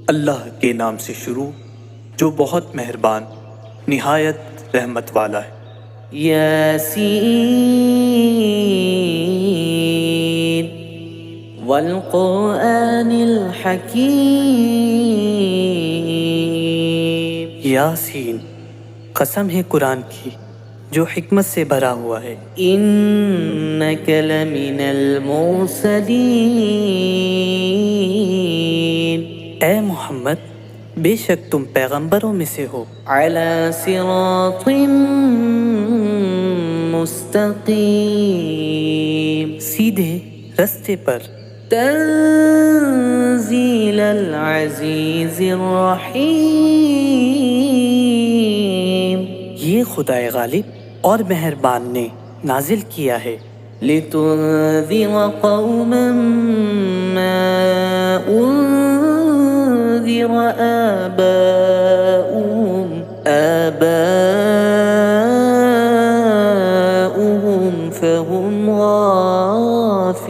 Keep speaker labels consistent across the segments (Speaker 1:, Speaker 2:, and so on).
Speaker 1: اللہ کے نام سے شروع جو بہت مہربان نہایت رحمت والا ہے۔
Speaker 2: یاسین والقرآن الحکیم۔
Speaker 1: یاسین، قسم ہے قرآن کی جو حکمت سے بھرا ہوا ہے۔
Speaker 2: انک لمن المرسلین،
Speaker 1: اے محمد بے شک تم پیغمبروں میں سے ہو،
Speaker 2: علی صراط مستقیم،
Speaker 1: سیدھے رستے پر،
Speaker 2: تنزیل العزیز الرحیم،
Speaker 1: یہ خدائے غالب اور مہربان نے نازل کیا ہے،
Speaker 2: لتنذر قوما ما انذر آباؤهم فهم غافلون،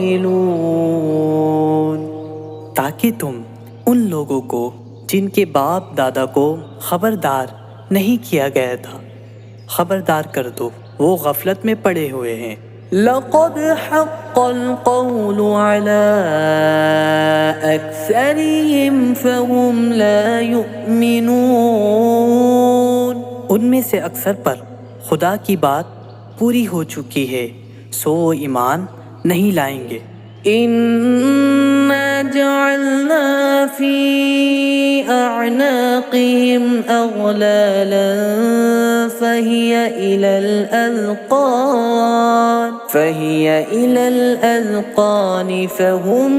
Speaker 1: تاکہ تم ان لوگوں کو جن کے باپ دادا کو خبردار نہیں کیا گیا تھا خبردار کر دو، وہ غفلت میں پڑے ہوئے ہیں۔
Speaker 2: لقد حق القول على أكثرهم فهم لا يؤمنون،
Speaker 1: ان میں سے اکثر پر خدا کی بات پوری ہو چکی ہے سو وہ ایمان نہیں لائیں گے۔
Speaker 2: إنا جعلنا في أعناقهم أغلالا فهي إلى الأذقان فهم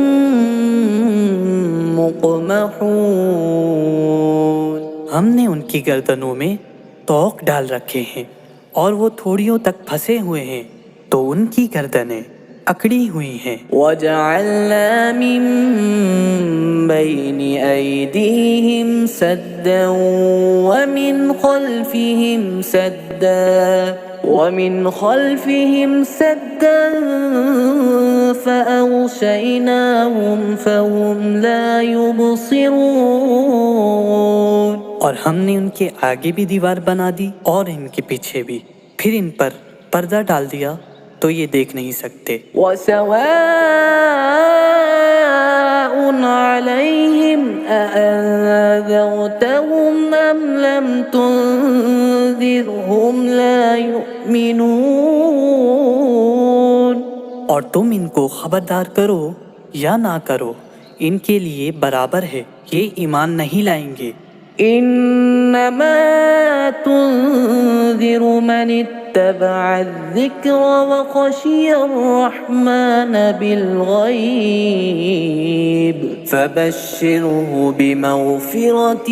Speaker 2: مقمحون،
Speaker 1: ہم نے ان کی گردنوں میں طوق ڈال رکھے ہیں اور وہ تھوڑیوں تک پھنسے ہوئے ہیں تو ان کی گردنیں اکڑی ہوئی ہیں۔
Speaker 2: وجعلنا من بين أيديهم سدا ومن خلفهم سدا فأغشيناهم فهم لا يبصرون،
Speaker 1: اور ہم نے ان کے آگے بھی دیوار بنا دی اور ان کے پیچھے بھی، پھر ان پر پردہ ڈال دیا تو یہ دیکھ نہیں سکتے۔
Speaker 2: وسواء عليهم أأنذرتهم أم لم تنذرهم لا يؤمنون،
Speaker 1: اور تم ان کو خبردار کرو یا نہ کرو ان کے لیے برابر ہے، یہ ایمان نہیں لائیں گے۔
Speaker 2: انما تنذر من اتبع الذکر وخشی الرحمن بالغیب فبشره بمغفرة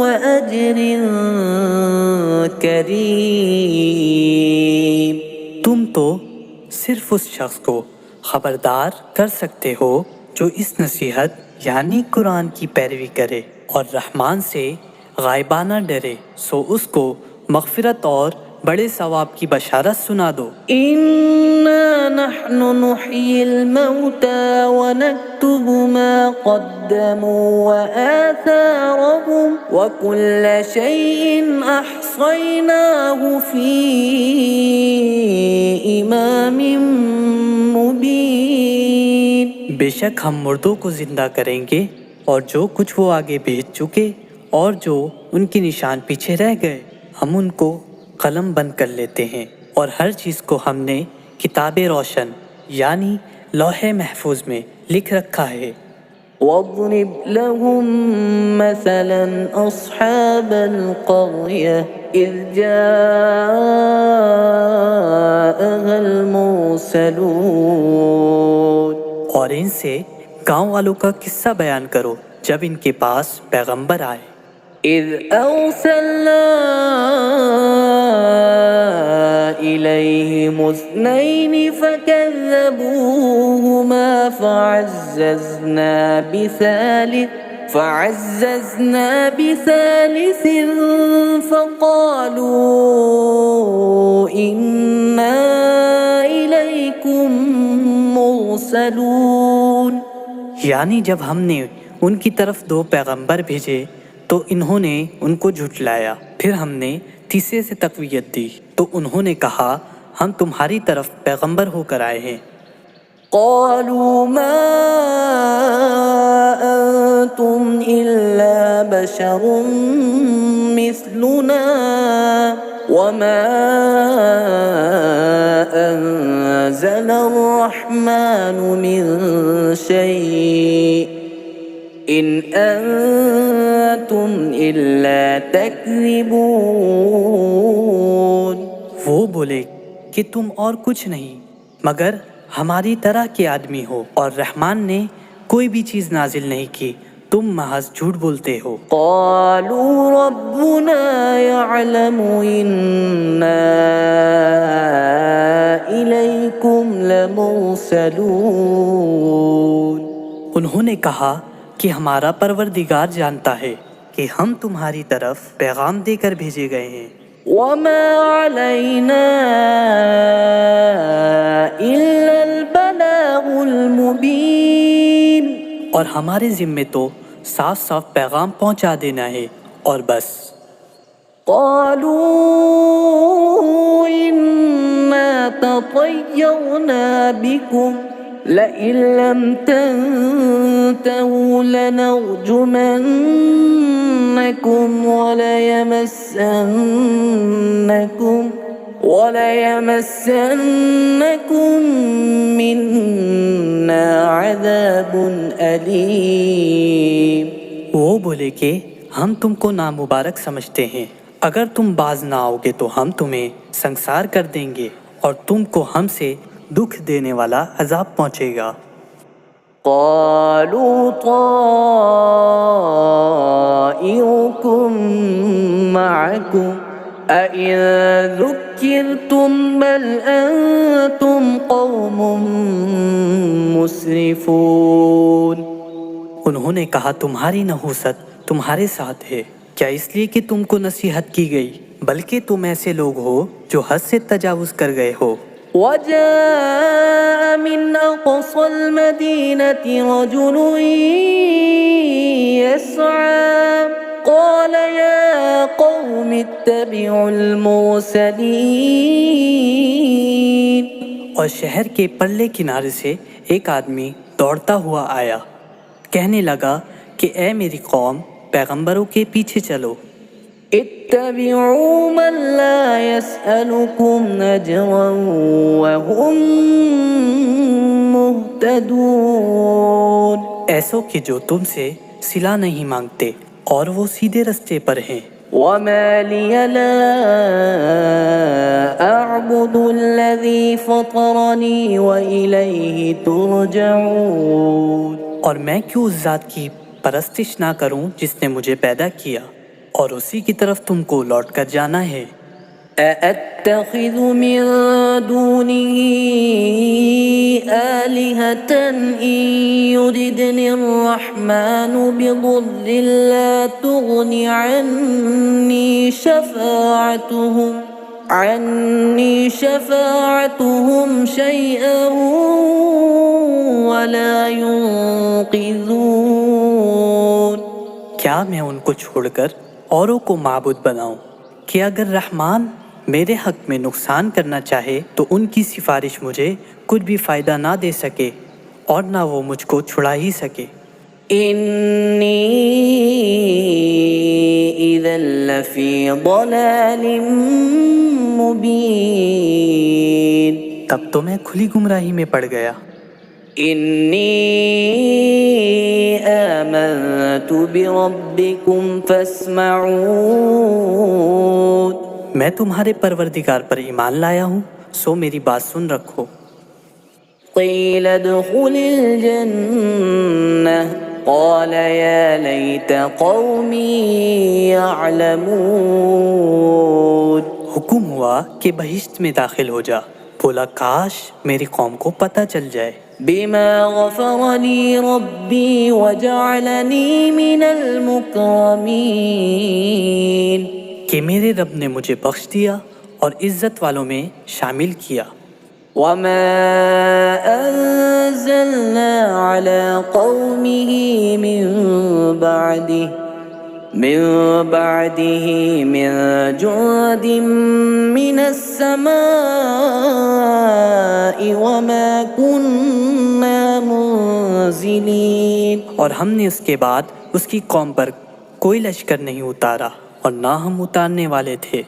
Speaker 2: وأجر کریم۔
Speaker 1: تم تو صرف اس شخص کو خبردار کر سکتے ہو جو اس نصیحت یعنی قرآن کی پیروی کرے اور رحمان سے غائبانہ ڈرے، سو اس کو مغفرت اور بڑے ثواب کی بشارت سنا دو۔
Speaker 2: انا نحن نحيي الموتى ونكتب ما قدموا وآثارهم وكل شيء أحصيناه في إمام مبين،
Speaker 1: بے شک ہم مردوں کو زندہ کریں گے اور جو کچھ وہ آگے بھیج چکے اور جو ان کی نشان پیچھے رہ گئے ہم ان کو قلم بند کر لیتے ہیں، اور ہر چیز کو ہم نے کتاب روشن یعنی لوح محفوظ میں لکھ رکھا ہے۔
Speaker 2: واضرب لهم مثلا أصحاب القرية إذ جاءها المرسلون،
Speaker 1: اور ان سے گاؤں والوں کا قصہ بیان کرو جب ان کے پاس پیغمبر آئے۔
Speaker 2: إذ أرسلنا إليهم اثنين فكذبوهما فعززنا بثالث فقالوا إنا إليكم مرسلون،
Speaker 1: یعنی جب ہم نے ان کی طرف 2 پیغمبر بھیجے تو انہوں نے ان کو جھٹلایا۔ پھر ہم نے تیسرے سے تقویت دی تو انہوں نے کہا ہم تمہاری طرف پیغمبر ہو کر آئے ہیں۔
Speaker 2: قالوا ما أنتم إلا بشر مثلنا وما أنزل الرحمن من شيء إن أنتم إلا تكذبون۔
Speaker 1: وہ بولے کہ تم اور کچھ نہیں مگر ہماری طرح کے آدمی ہو اور رحمان نے کوئی بھی چیز نازل نہیں کی، تم محض جھوٹ بولتے ہو۔
Speaker 2: قالوا ربنا يعلم إنا إليكم لمرسلون۔
Speaker 1: انہوں نے کہا کہ ہمارا پروردگار جانتا ہے کہ ہم تمہاری طرف پیغام دے کر بھیجے گئے ہیں۔
Speaker 2: وما علينا إلا البلاغ المبين۔
Speaker 1: اور ہمارے ذمے تو صاف صاف پیغام پہنچا دینا ہے اور بس۔
Speaker 2: قالوا إنا تطيرنا بكم لئن لم تنتهوا لنرجمنكم وليمسنكم منا عذاب أليم۔
Speaker 1: وہ بولے کہ ہم تم کو نامبارک سمجھتے ہیں، اگر تم باز نہ آؤ گے تو ہم تمہیں سنسار کر دیں گے اور تم کو ہم سے دکھ دینے والا عذاب پہنچے گا۔
Speaker 2: قالوا طائركم معكم أئن ذكرتم بل أنتم قوم مسرفون۔
Speaker 1: انہوں نے کہا تمہاری نحوست تمہارے ساتھ ہے، کیا اس لیے کہ تم کو نصیحت کی گئی، بلکہ تم ایسے لوگ ہو جو حد سے تجاوز کر گئے ہو۔
Speaker 2: وجاء من أقصى المدينة رجل يسعى قال يا قوم اتبعوا المرسلين۔
Speaker 1: اور شہر کے پرلے کنارے سے ایک آدمی دوڑتا ہوا آیا، کہنے لگا کہ اے میری قوم پیغمبروں کے پیچھے چلو۔
Speaker 2: اتبعوا من لا يسألكم أجرا وهم مهتدون۔
Speaker 1: ایسو کہ جو تم سے صلہ نہیں مانگتے اور وہ سیدھے رستے پر ہیں۔
Speaker 2: وما لي لا أعبد الذي فطرني وإليه ترجعون۔
Speaker 1: اور میں کیوں اس ذات کی پرستش نہ کروں جس نے مجھے پیدا کیا اور اسی کی طرف تم کو لوٹ کر جانا ہے۔
Speaker 2: أأتخذ من دونه آلهة إن يردني الرحمن بضر لا تغن عني شفاعتهم شيئا ولا ينقذون۔
Speaker 1: کیا میں ان کو چھوڑ کر اوروں کو معبود بناؤں کہ اگر رحمان میرے حق میں نقصان کرنا چاہے تو ان کی سفارش مجھے کچھ بھی فائدہ نہ دے سکے اور نہ وہ مجھ کو چھڑا ہی سکے۔
Speaker 2: إني إذا لفي ضلال مبين۔
Speaker 1: تب تو میں کھلی گمراہی میں پڑ گیا۔
Speaker 2: إني آمنت بربكم فاسمعون۔
Speaker 1: میں تمہارے پروردگار پر ایمان لایا ہوں، سو میری بات سن رکھو۔
Speaker 2: قيل ادخل الجنة قال يا ليت قومي يعلمون۔
Speaker 1: حکم ہوا کہ بہشت میں داخل ہو جا، بولا کاش میری قوم کو پتہ چل جائے۔
Speaker 2: بما غفر لي ربي وجعلني من المكرمين۔
Speaker 1: کہ میرے رب نے مجھے بخش دیا اور عزت والوں میں شامل کیا۔
Speaker 2: وما أنزلنا على قومه من بعده من جند من السماء وما كنا منزلين،
Speaker 1: اور ہم نے اس کے بعد اس کی قوم پر کوئی لشکر نہیں اتارا اور نہ ہم اتارنے والے تھے۔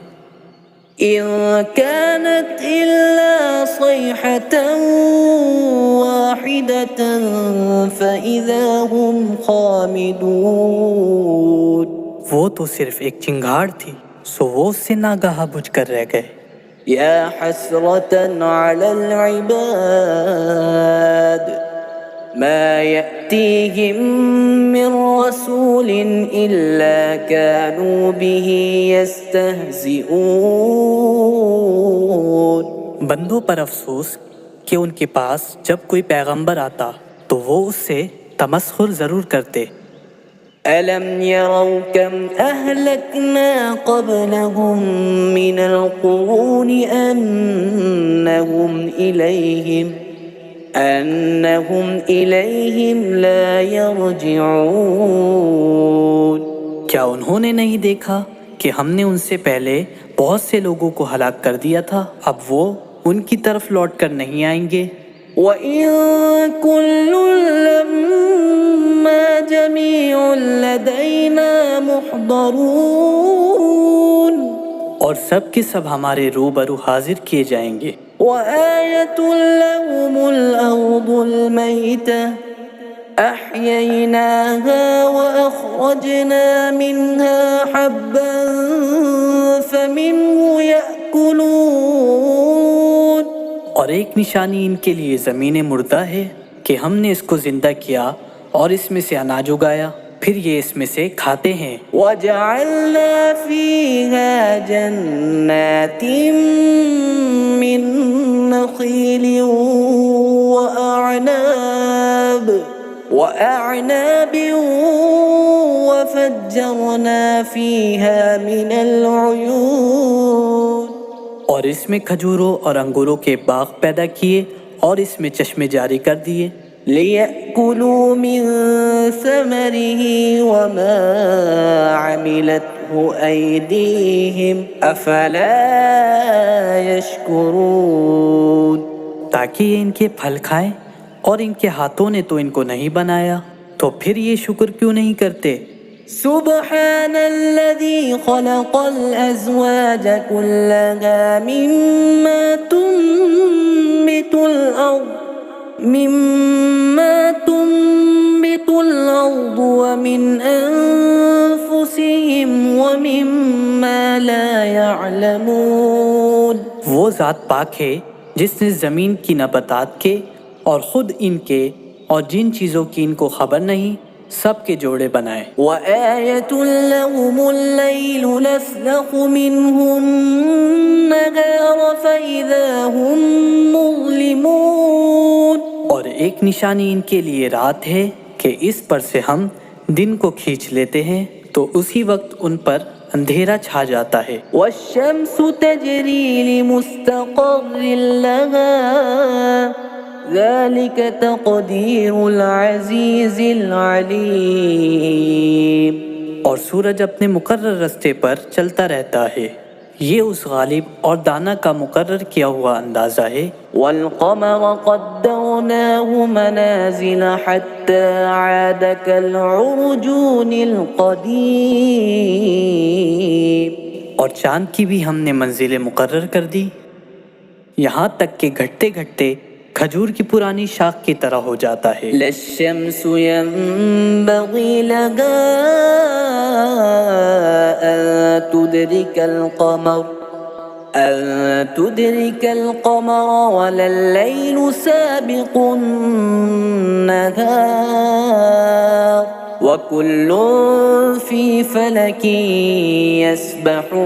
Speaker 2: إن كانت إلا صيحة واحدة فإذا هم خامدون،
Speaker 1: وہ تو صرف ایک چنگھاڑ تھی، سو وہ اس سے ناگہاں بجھ کر رہ گئے۔
Speaker 2: يا حسرة على العباد ما يأتيهم من رسول إلا كانوا به يستهزئون۔
Speaker 1: بندوں پر افسوس کہ ان کے پاس جب کوئی پیغمبر آتا تو وہ اس سے تمسخر ضرور کرتے۔
Speaker 2: ألم يروا كم أهلكنا قبلهم من القرون أنهم إليهم لا يرجعون۔
Speaker 1: کیا انہوں نے نہیں دیکھا کہ ہم نے ان سے پہلے بہت سے لوگوں کو ہلاک کر دیا تھا، اب وہ ان کی طرف لوٹ کر نہیں آئیں گے۔
Speaker 2: وَإِن كُلٌّ لَمَّا جَمِيعٌ لَدَيْنَا مُحْضَرُونَ،
Speaker 1: اور سب کے سب ہمارے روبرو حاضر کیے جائیں گے۔
Speaker 2: وَآيَةٌ لَهُمُ الْأَرْضُ الْمَيْتَةُ أَحْيَيْنَاهَا وَأَخْرَجْنَا مِنْهَا حَبًّا فَمِنْهُ يَأْكُلُونَ،
Speaker 1: اور ایک نشانی ان کے لیے زمین مردہ ہے کہ ہم نے اس کو زندہ کیا اور اس میں سے اناج اگایا، پھر یہ اس میں سے کھاتے ہیں۔
Speaker 2: وَجَعَلْنَا فِيهَا جَنَّاتٍ مِّن نَخِيلٍ وَأَعْنَابٍ وَفَجَّرْنَا فِيهَا مِنَ الْعُيُونِ،
Speaker 1: اور اس میں کھجوروں اور انگوروں کے باغ پیدا کیے اور اس میں چشمے جاری کر دیے۔
Speaker 2: لِيَأْكُلُوا مِن ثَمَرِهِ وَمَا عَمِلَتْهُ أَيْدِيهِمْ أَفَلَا يَشْكُرُونَ،
Speaker 1: تاکہ یہ ان کے پھل کھائیں، اور ان کے ہاتھوں نے تو ان کو نہیں بنایا، تو پھر یہ شکر کیوں نہیں کرتے؟
Speaker 2: سبحان الذي خلق الأزواج كلها مما تنبت الأرض ومن أنفسهم ومما لا يعلمون۔
Speaker 1: وہ ذات پاک ہے جس نے زمین کی نباتات کے اور خود ان کے اور جن چیزوں کی ان کو خبر نہیں سب کے جوڑے بنائے۔
Speaker 2: وَآيَةٌ لَهُمُ اللَّيْلُ نَسْلَخُ مِنْهُ النَّهَارَ فَإِذَا هُمْ مُظْلِمُونَ،
Speaker 1: اور ایک نشانی ان کے لیے رات ہے کہ اس پر سے ہم دن کو کھینچ لیتے ہیں تو اسی وقت ان پر اندھیرا چھا جاتا ہے۔
Speaker 2: وَالشَّمْسُ تَجْرِي لِمُسْتَقَرٍّ لَهَا ذَلِكَ تَقْدِيرُ الْعَزِيزِ الْعَلِيمِ،
Speaker 1: اور سورج اپنے مقرر راستے پر چلتا رہتا ہے، یہ اس غالب اور دانا کا مقرر کیا ہوا اندازہ ہے۔
Speaker 2: وَالْقَمَرَ قَدَّرْنَاهُ مَنَازِلَ حَتَّى عَادَ كَالْعُرْجُونِ الْقَدِيمِ،
Speaker 1: اور چاند کی بھی ہم نے منزلیں مقرر کر دی، یہاں تک کہ گھٹتے گھٹتے کھجور کی پرانی شاخ کی طرح ہو جاتا ہے۔
Speaker 2: لَا الشَّمْسُ يَنبَغِي لَهَا أَن تُدْرِكَ الْقَمَرَ وَلَا اللَّيْلُ سَابِقُ النَّهَارِ وَكُلٌّ فِي فَلَكٍ يَسْبَحُونَ۔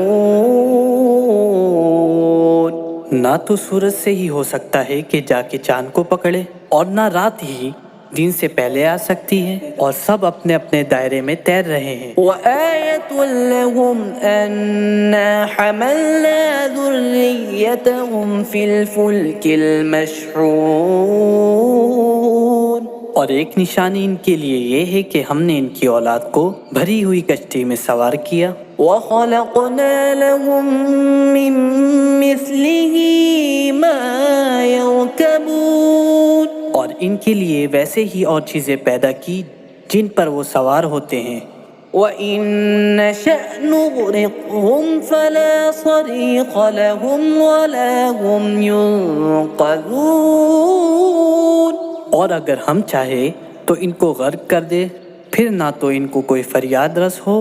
Speaker 1: نہ تو سورج سے ہی ہو سکتا ہے کہ جا کے چاند کو پکڑے، اور نہ رات ہی دین سے پہلے آ سکتی ہیں اور سب اپنے اپنے دائرے میں تیر رہے ہیں۔
Speaker 2: وآية لهم أنا حملنا ذريتهم في الفلك المشحون،
Speaker 1: اور ایک نشانی ان کے لیے یہ ہے کہ ہم نے ان کی اولاد کو بھری ہوئی کشتی میں سوار کیا،
Speaker 2: وخلقنا لهم من مثله ما يركبون،
Speaker 1: اور ان کے لیے ویسے ہی اور چیزیں پیدا کی جن پر وہ سوار ہوتے ہیں۔
Speaker 2: وَإِن نَّشَأْ نُغْرِقْهُمْ فَلَا صَرِيخَ لَهُمْ وَلَا هُمْ يُنقَذُونَ،
Speaker 1: اور اگر ہم چاہے تو ان کو غرق کر دے، پھر نہ تو ان کو کوئی فریاد رس ہو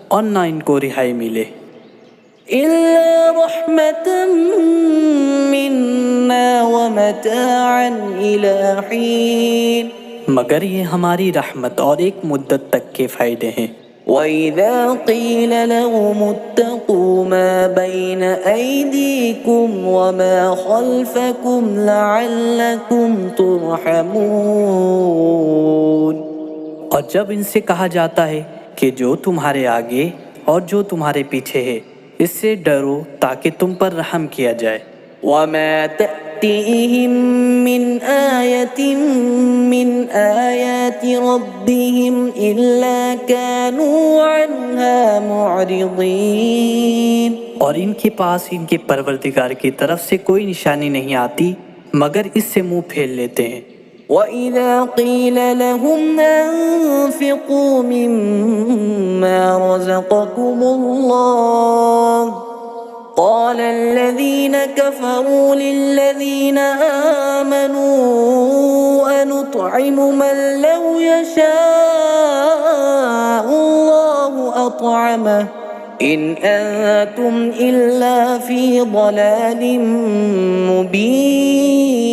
Speaker 1: اور نہ ان کو رہائی ملے،
Speaker 2: إِلَّا رَحْمَةً مِّنَّا وَمَتَاعًا إِلَىٰ حِينٍ،
Speaker 1: مگر یہ ہماری رحمت اور ایک مدت تک کے فائدے ہیں۔
Speaker 2: وَإِذَا قِيلَ لَهُمُ اتَّقُوا مَا بَيْنَ أَيْدِيكُمْ وَمَا خَلْفَكُمْ لَعَلَّكُمْ تُرْحَمُونَ،
Speaker 1: اور جب ان سے کہا جاتا ہے کہ جو تمہارے آگے اور جو تمہارے پیچھے ہے اس سے ڈرو تاکہ تم پر رحم کیا جائے۔
Speaker 2: وَمَا تَأْتِيهِم مِّنْ آيَةٍ مِّنْ آيَاتِ رَبِّهِمْ إِلَّا كَانُوا عَنْهَا مُعْرِضِينَ،
Speaker 1: اور ان کے پاس ان کے پروردگار کی طرف سے کوئی نشانی نہیں آتی مگر اس سے منہ پھیر لیتے ہیں۔
Speaker 2: وَإِذَا قِيلَ لَهُمْ أَنفِقُوا مِمَّا رَزَقَكُمُ اللَّهُ قَالَ الَّذِينَ كَفَرُوا لِلَّذِينَ آمَنُوا أَنُطْعِمُ مَن لَّوْ يَشَاءُ اللَّهُ أَطْعَمَهُ إِنْ أَنتُمْ إِلَّا فِي ضَلَالٍ مُّبِينٍ۔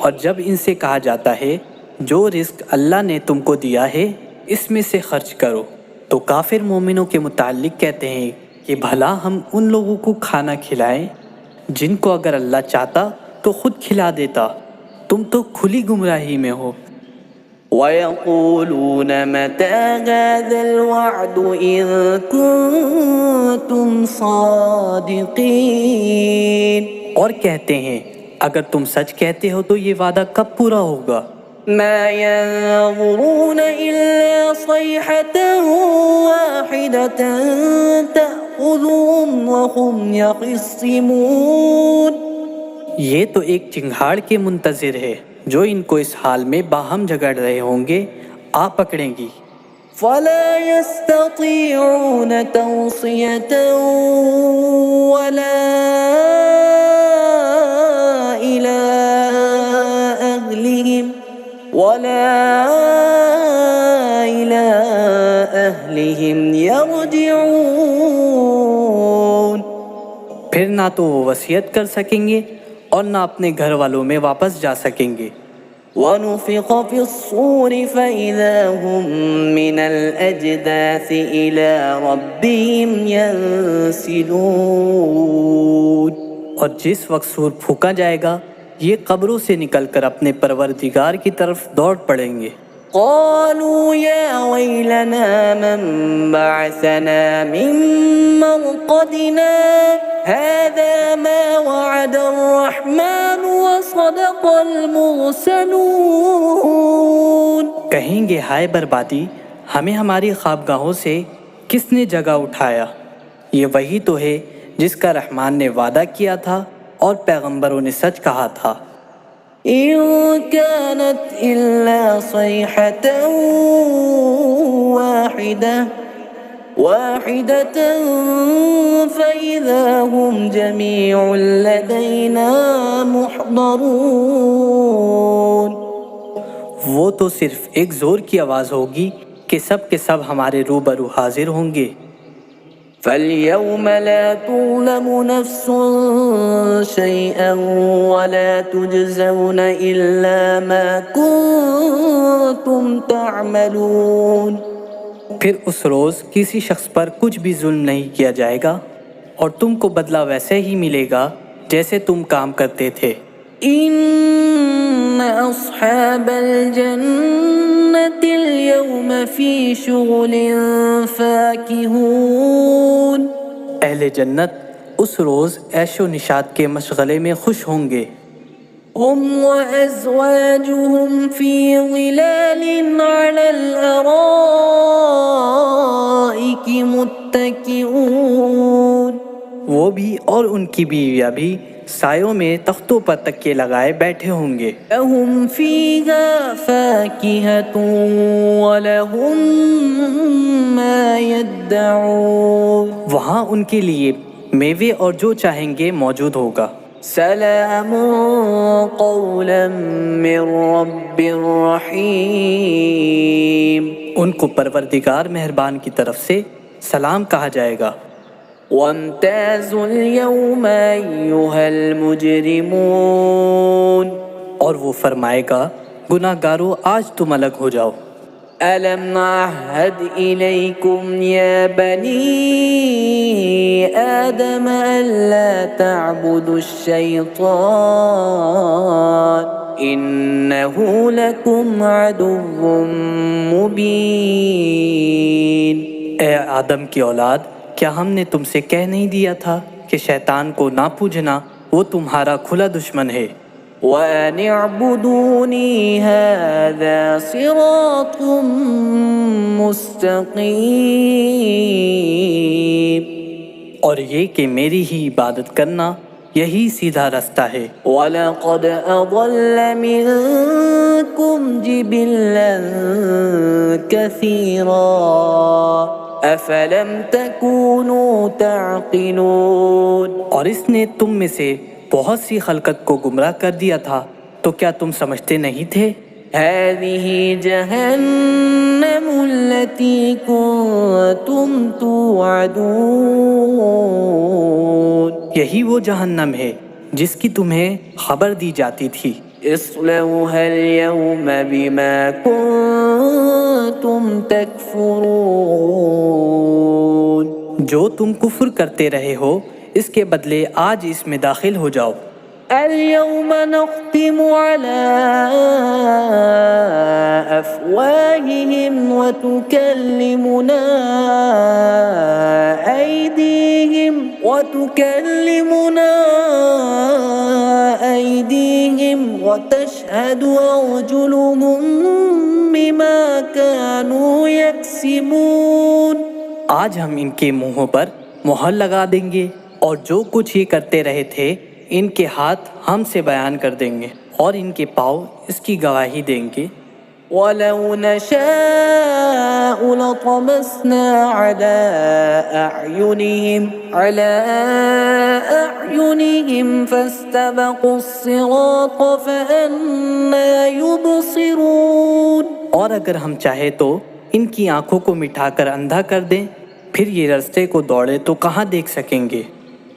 Speaker 1: اور جب ان سے کہا جاتا ہے جو رزق اللہ نے تم کو دیا ہے اس میں سے خرچ کرو، تو کافر مومنوں کے متعلق کہتے ہیں کہ بھلا ہم ان لوگوں کو کھانا کھلائیں جن کو اگر اللہ چاہتا تو خود کھلا دیتا، تم تو کھلی گمراہی میں ہو۔
Speaker 2: وَيَقُولُونَ مَتَىٰ هَٰذَا الْوَعْدُ إِن كُنتُمْ صَادِقِينَ،
Speaker 1: اور کہتے ہیں اگر تم سچ کہتے ہو تو یہ وعدہ کب پورا ہوگا؟
Speaker 2: مَا يَنظُرُونَ إِلَّا صَيْحَةً وَاحِدَةً تَأْخُذُهُمْ وَهُمْ يَخِصِّمُونَ،
Speaker 1: یہ تو ایک چنگھاڑ کے منتظر ہے جو ان کو اس حال میں باہم جھگڑ رہے ہوں گے آ پکڑیں گی۔
Speaker 2: فَلَا يَسْتَطِيعُونَ تَوْصِيَةً وَلَا إِلَىٰ أَهْلِهِمْ يَرْجِعُونَ،
Speaker 1: پھر نہ تو وہ وصیت کر سکیں گے اور نہ اپنے گھر والوں میں واپس جا سکیں گے۔
Speaker 2: وَنُفِخَ فِي الصُّورِ فَإِذَا هُم مِّنَ الْأَجْدَاثِ إِلَىٰ رَبِّهِمْ يَنسِلُونَ،
Speaker 1: اور جس وقت سور پھونکا جائے گا یہ قبروں سے نکل کر اپنے پروردگار کی طرف دوڑ پڑیں گے۔
Speaker 2: قالوا يا ويلنا من بعثنا من مرقدنا هذا ما وعد الرحمن وصدق المرسلون،
Speaker 1: کہیں گے ہائے بربادی، ہمیں ہماری خوابگاہوں سے کس نے جگہ اٹھایا، یہ وہی تو ہے جس کا رحمان نے وعدہ کیا تھا اور پیغمبروں نے سچ کہا تھا۔
Speaker 2: إن كانت إلا صيحة واحدة فإذا هم جميع لدينا محضرون،
Speaker 1: وہ تو صرف ایک زور کی آواز ہوگی کہ سب کے سب ہمارے روبرو حاضر ہوں گے۔
Speaker 2: فَالْيَوْمَ لَا تُظْلَمُ نَفْسٌ شَيْئًا وَلَا تُجْزَوْنَ إِلَّا مَا كُنتُمْ تَعْمَلُونَ،
Speaker 1: پھر اس روز کسی شخص پر کچھ بھی ظلم نہیں کیا جائے گا اور تم کو بدلہ ویسے ہی ملے گا جیسے تم کام کرتے تھے۔
Speaker 2: إن أصحاب الجنة اليوم في شغل فاكهون.
Speaker 1: اہل جنت اس روز عیش و نشاط کے مشغلے میں خوش ہوں گے.
Speaker 2: هم وأزواجهم في ظلال على الأرائك متكئون.
Speaker 1: وہ بھی اور ان کی بیویاں بھی سایوں میں تختوں پر تکیے لگائے بیٹھے ہوں گے.
Speaker 2: لهم فيها فاكهة ولهم ما يدعون.
Speaker 1: وہاں ان کے لیے میوے اور جو چاہیں گے موجود ہوگا.
Speaker 2: سلام قولا من رب رحیم.
Speaker 1: ان کو پروردگار مہربان کی طرف سے سلام کہا جائے گا.
Speaker 2: وامتازوا اليوم أيها المجرمون.
Speaker 1: اور وہ فرمائے گا گناہ گارو آج تم الگ ہو جاؤ.
Speaker 2: ألم أعهد إليكم يا بني آدم ألا تعبدوا الشيطان إنه لكم عدو مبين.
Speaker 1: اے آدم کی اولاد، کیا ہم نے تم سے کہہ نہیں دیا تھا کہ شیطان کو نہ پوجنا، وہ تمہارا کھلا دشمن ہے.
Speaker 2: وَأَنِ اعْبُدُونِي هَذَا صِرَاطٌ مُسْتَقِيمٌ.
Speaker 1: اور یہ کہ میری ہی عبادت کرنا یہی سیدھا رستہ ہے.
Speaker 2: وَلَقَدْ أَضَلَّ مِنكُمْ جِبِلًّا كَثِيرًا أَفَلَمْ تَكُونُوا تَعْقِلُونَ.
Speaker 1: اور اس نے تم میں سے بہت سی خلقت کو گمراہ کر دیا تھا، تو کیا تم سمجھتے نہیں تھے؟
Speaker 2: هذه جهنم التي كنتم توعدون.
Speaker 1: یہی وہ جہنم ہے جس کی تمہیں خبر دی جاتی تھی.
Speaker 2: اصلوها اليوم بما كنتم تكفرون.
Speaker 1: جو تم کفر کرتے رہے ہو اس کے بدلے آج اس میں داخل ہو جاؤ.
Speaker 2: اليوم نختم على أفواههم وتكلمنا أيديهم وتشهد أرجلهم بما كانوا يكسبون.
Speaker 1: آج ہم ان کے منہوں پر مہر لگا دیں گے اور جو کچھ یہ کرتے رہے تھے ان کے ہاتھ ہم سے بیان کر دیں گے اور ان کے پاؤں اس کی گواہی دیں گے.
Speaker 2: وَلَوْ نَشَاءُ لَطَمَسْنَا عَلَىٰ أَعْيُنِهِمْ فَاسْتَبَقُوا الصِّرَاطَ فَأَنَّىٰ يُبْصِرُونَ.
Speaker 1: اور اگر ہم چاہے تو ان کی آنکھوں کو مٹھا کر اندھا کر دیں، پھر یہ رستے کو دوڑے تو کہاں دیکھ سکیں گے.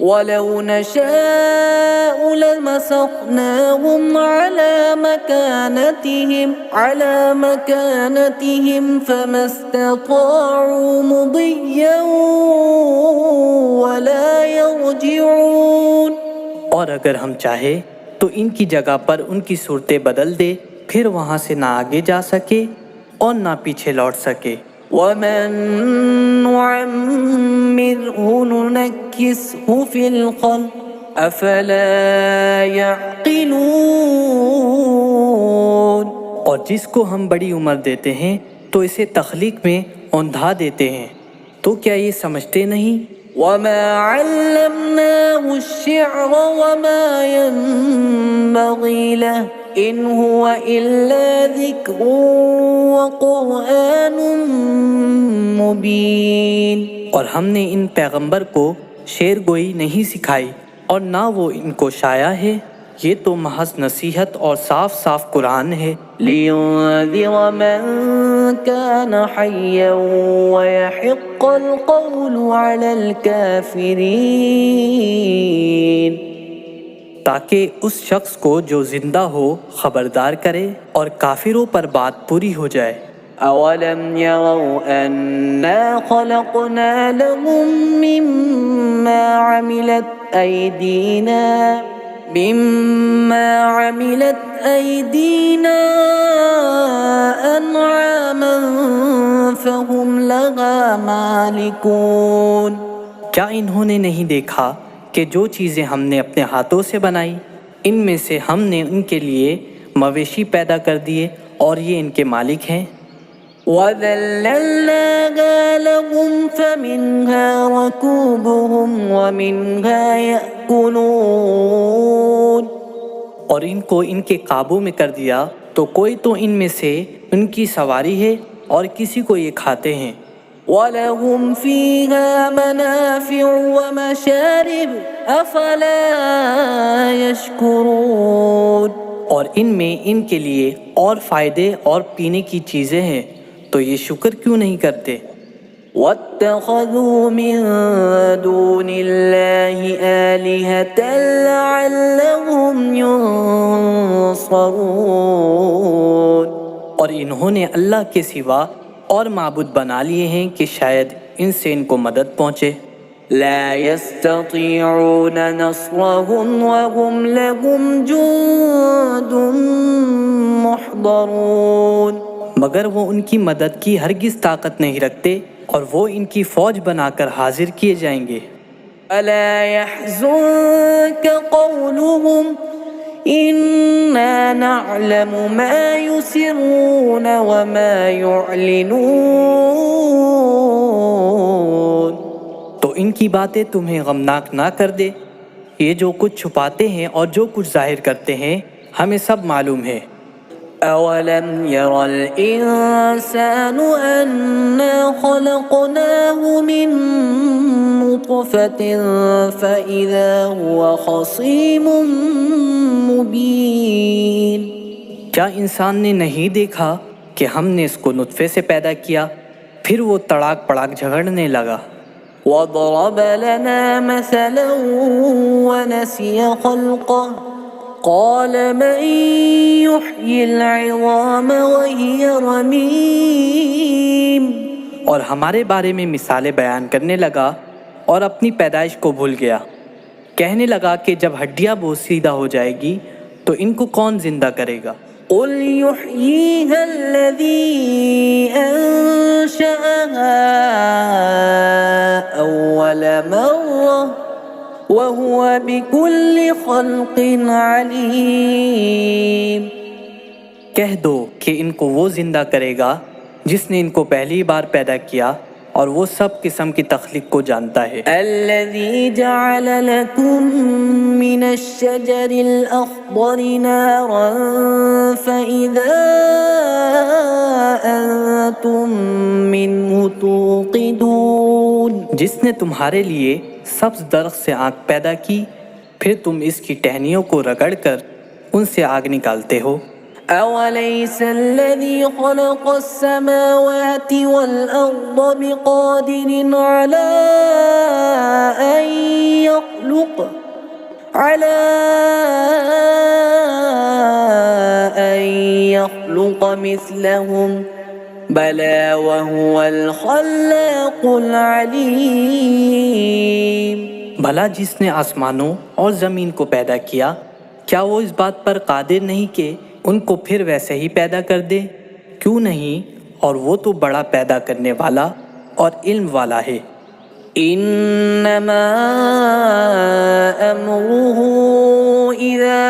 Speaker 2: وَلَوْ نَشَاءُ لَمَسَخْنَاهُمْ عَلَىٰ مَكَانَتِهِمْ فَمَا اسْتَطَاعُوا مُضِيًّا وَلَا يَرْجِعُونَ.
Speaker 1: اور اگر ہم چاہے تو ان کی جگہ پر ان کی صورتیں بدل دے، پھر وہاں سے نہ آگے جا سکے اور نہ پیچھے لوٹ سکے.
Speaker 2: وَمَن نُّعَمِّرْهُ نُنَكِّسْهُ فِي الْخَلْقِ أَفَلَا يَعْقِلُونَ.
Speaker 1: اور جس کو ہم بڑی عمر دیتے ہیں تو اسے تخلیق میں اوندھا دیتے ہیں، تو کیا یہ سمجھتے نہیں؟
Speaker 2: وَمَا عَلَّمْنَاهُ الشِّعْرَ وَمَا يَنبَغِي لَهُ إِنْ هُوَ إِلَّا ذِكْرٌ وَقُرْآنٌ مُبِينٌ.
Speaker 1: اور ہم نے ان پیغمبر کو شعر گوئی نہیں سکھائی اور نہ وہ ان کو شایا ہے، یہ تو محض نصیحت اور صاف صاف قرآن ہے.
Speaker 2: لِيُنذِرَ مَن كَانَ حَيًّا وَيَحِقَّ الْقَوْلُ عَلَى الْكَافِرِينَ.
Speaker 1: تاکہ اس شخص کو جو زندہ ہو خبردار کرے اور کافروں پر بات پوری ہو جائے.
Speaker 2: أَوَلَمْ يَرَوْا أَنَّا خَلَقْنَا لَهُم مِّمَّا عَمِلَتْ أَيْدِينَا مما عملت أيدينا أنعاما فهم لها مالكون.
Speaker 1: کیا انہوں نے نہیں دیکھا کہ جو چیزیں ہم نے اپنے ہاتھوں سے بنائی ان میں سے ہم نے ان کے لیے مویشی پیدا کر دیے اور یہ ان کے مالک ہیں.
Speaker 2: وَذَلَّلْنَاهَا لَهُمْ فَمِنْهَا رَكُوبُهُمْ وَمِنْهَا يَأْكُلُونَ.
Speaker 1: اور ان کو ان کے قابو میں کر دیا تو کوئی تو ان میں سے ان کی سواری ہے اور کسی کو یہ کھاتے ہیں.
Speaker 2: وَلَهُمْ فِيهَا مَنَافِعُ وَمَشَارِبُ أَفَلَا يَشْكُرُونَ.
Speaker 1: اور ان میں ان کے لیے اور فائدے اور پینے کی چیزیں ہیں تو یہ شکر کیوں نہیں کرتے.
Speaker 2: وَاتَّخَذُوا مِن دُونِ اللَّهِ آلِهَةً لَعَلَّهُمْ يُنصَرُونَ.
Speaker 1: اور انہوں نے اللہ کے سوا اور معبود بنا لیے ہیں کہ شاید ان سے ان کو مدد پہنچے.
Speaker 2: لا يستطيعون نصرهم وهم لهم جند محضرون.
Speaker 1: مگر وہ ان کی مدد کی ہرگز طاقت نہیں رکھتے اور وہ ان کی فوج بنا کر حاضر کیے جائیں گے.
Speaker 2: ألا يحزنك قولهم إنا نعلم ما يسرون وما يعلنون.
Speaker 1: تو ان کی باتیں تمہیں غمناک نہ کر دے. یہ جو کچھ چھپاتے ہیں اور جو کچھ ظاہر کرتے ہیں ہمیں سب معلوم ہے.
Speaker 2: أولم ير الإنسان أنا خلقناه من نطفة فإذا هو خصيم مبين.
Speaker 1: کیا انسان نے نہیں دیکھا کہ ہم نے اس کو نطفے سے پیدا کیا پھر وہ تڑاک پڑاک جھگڑنے لگا.
Speaker 2: وضرب لنا مثلا ونسي خلقه قال من يحيي العظام وهي رميم.
Speaker 1: اور ہمارے بارے میں مثالیں بیان کرنے لگا اور اپنی پیدائش کو بھول گیا. کہنے لگا کہ جب ہڈیاں بوسیدہ ہو جائے گی تو ان کو کون زندہ کرے گا.
Speaker 2: قل يحييها الذي أنشأها أول مرة وهو بكل خلق عليم.
Speaker 1: کہہ دو کہ ان کو وہ زندہ کرے گا جس نے ان کو پہلی بار پیدا کیا اور وہ سب قسم کی تخلیق کو جانتا ہے.
Speaker 2: الذي جعل لكم من الشجر الأخضر نارا فإذا أنتم منه توقدون.
Speaker 1: جس نے تمہارے لیے سبز درخت سے آگ پیدا کی پھر تم اس کی ٹہنیوں کو رگڑ کر ان سے آگ نکالتے ہو.
Speaker 2: أوليس الذي خلق السماوات والأرض بقادر على أن يخلق مثلهم بلى وهو الخلاق العليم.
Speaker 1: بھلا جس نے آسمانوں اور زمین کو پیدا کیا کیا وہ اس بات پر قادر نہیں کہ ان کو پھر ویسے ہی پیدا کر دے؟ کیوں نہیں، اور وہ تو بڑا پیدا کرنے والا اور علم والا ہے.
Speaker 2: انما امره اذا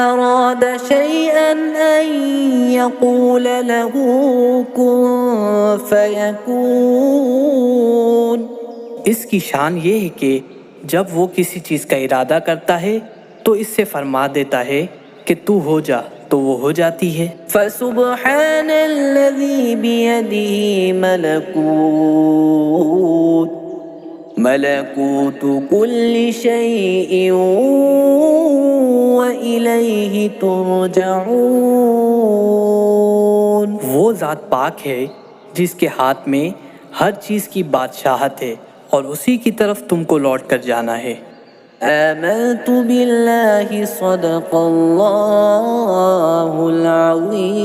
Speaker 2: اراد شيئا ان يقول له كن فيكون.
Speaker 1: اس کی شان یہ ہے کہ جب وہ کسی چیز کا ارادہ کرتا ہے تو اس سے فرما دیتا ہے کہ تو ہو جا تو وہ ہو جاتی ہے.
Speaker 2: فسبحان الذي بيده ملكوت كل شيء وإليه ترجعون.
Speaker 1: وہ ذات پاک ہے جس کے ہاتھ میں ہر چیز کی بادشاہت ہے اور اسی کی طرف تم کو لوٹ کر جانا ہے.
Speaker 2: آمنت بالله صدق الله العظيم.